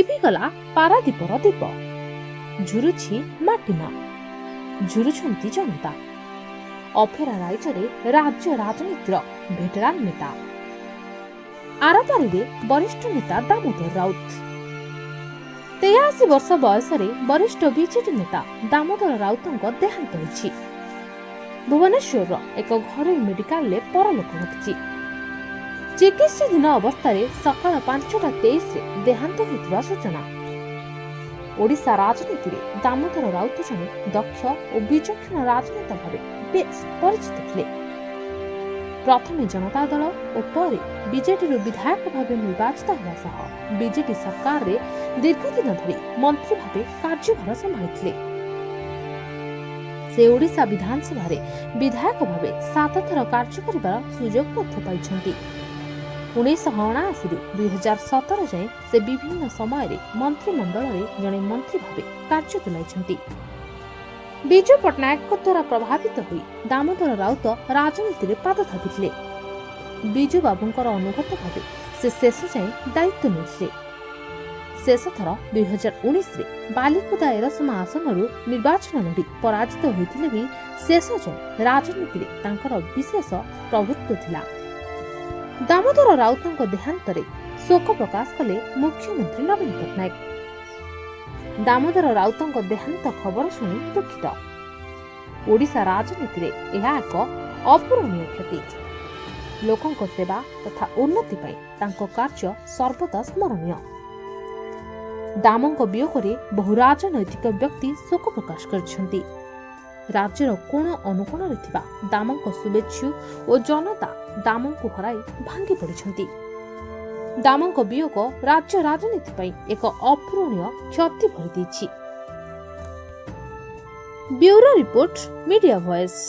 ଲିଭିଗଲା ପାରାଦୀପର ଦୀପ। ଝୁରୁଛି ମାଟିମା, ଝୁରୁଛନ୍ତି ଜନତା। ଅଫେରା ରାଇଜରେ ରାଜ୍ୟ ରାଜନୀତିର ଭେଟରାନ ନେତା। ଆରପାରିରେ ବରିଷ୍ଠ ନେତା ଦାମୋଦର ରାଉତ। 83 ବର୍ଷ ବୟସରେ ବରିଷ୍ଠ ବିଜେଡି ନେତା ଦାମୋଦର ରାଉତଙ୍କ ଦେହାନ୍ତ ହୋଇଛି। ଭୁବନେଶ୍ୱରର ଏକ ଘରୋଇ ମେଡିକାଲରେ ପରଲୋକ ଘଟିଛି। ଚିକିତ୍ସାଧୀନ ଅବସ୍ଥାରେ ସକାଳ 5:23ରେ ଦେହାନ୍ତ ହୋଇଥିବା ସୂଚନା। ଓଡ଼ିଶା ରାଜନୀତିରେ ଦାମୋଦର ରାଉତ ଜଣେ ଦକ୍ଷ ଓ ବିଚକ୍ଷଣ ରାଜନେତା ଭାବେ ବେଶ୍ ପରିଚିତ ଥିଲେ। ପ୍ରଥମେ ଜନତା ଦଳ ଓ ପରେ ବିଜେଡିରୁ ବିଧାୟକ ଭାବେ ନିର୍ବାଚିତ ହେବା ସହ ବିଜେଡି ସରକାରରେ ଦୀର୍ଘଦିନ ଧରି ମନ୍ତ୍ରୀ ଭାବେ କାର୍ଯ୍ୟଭାର ସମ୍ଭାଳିଥିଲେ। ସେ ଓଡ଼ିଶା ବିଧାନସଭାରେ ବିଧାୟକ ଭାବେ 7 ଥର କାର୍ଯ୍ୟ କରିବାର ସୁଯୋଗ ମଧ୍ୟ ପାଇଛନ୍ତି। 1979ରୁ 2017 ଯାଏଁ ସେ ବିଭିନ୍ନ ସମୟରେ ମନ୍ତ୍ରିମଣ୍ଡଳରେ ଜଣେ ମନ୍ତ୍ରୀ ଭାବେ କାର୍ଯ୍ୟ ତୁଲାଇଛନ୍ତି। ବିଜୁ ପଟ୍ଟନାୟକଙ୍କ ଦ୍ୱାରା ପ୍ରଭାବିତ ହୋଇ ଦାମୋଦର ରାଉତ ରାଜନୀତିରେ ପାଦ ଥାପିଥିଲେ। ବିଜୁ ବାବୁଙ୍କର ଅନୁଗତ ଭାବେ ସେ ଶେଷ ଯାଏଁ ଦାୟିତ୍ୱ ନେଇଥିଲେ। ଶେଷଥର 2019ରେ ବାଲିକୁଦା ଏରସମା ଆସନରୁ ନିର୍ବାଚନ ଲଢ଼ି ପରାଜିତ ହୋଇଥିଲେ ବି ଶେଷ ଯାଏଁ ରାଜନୀତିରେ ତାଙ୍କର ବିଶେଷ ପ୍ରଭୁତ୍ୱ ଥିଲା। ଦାମୋଦର ରାଉତଙ୍କ ଦେହାନ୍ତରେ ଶୋକ ପ୍ରକାଶ କଲେ ମୁଖ୍ୟମନ୍ତ୍ରୀ ନବୀନ ପଟ୍ଟନାୟକ। ଦାମୋଦର ରାଉତଙ୍କ ଦେହାନ୍ତ ଖବର ଶୁଣି ଦୁଃଖିତ। ଓଡ଼ିଶା ରାଜନୀତିରେ ଏହା ଏକ ଅପୂରଣୀୟ କ୍ଷତି। ଲୋକଙ୍କ ସେବା ତଥା ଉନ୍ନତି ପାଇଁ ତାଙ୍କ କାର୍ଯ୍ୟ ସର୍ବଦା ସ୍ମରଣୀୟ। ଦାମଙ୍କ ବିୟୋଗରେ ବହୁ ରାଜନୈତିକ ବ୍ୟକ୍ତି ଶୋକ ପ୍ରକାଶ କରିଛନ୍ତି। ରାଜ୍ୟର କୋଣ ଅନୁକୋଣରେ ଥିବା ଦାମଙ୍କ ଶୁଭେଚ୍ଛୁ ଓ ଜନତା ଦାମଙ୍କୁ ହରାଇ ଭାଙ୍ଗି ପଡ଼ିଛନ୍ତି। ଦାମଙ୍କ ବିୟୋଗ ରାଜ୍ୟ ରାଜନୀତି ପାଇଁ ଏକ ଅପୂରଣୀୟ କ୍ଷତି ଭରି ଦେଇଛି। Bureau report, media voice.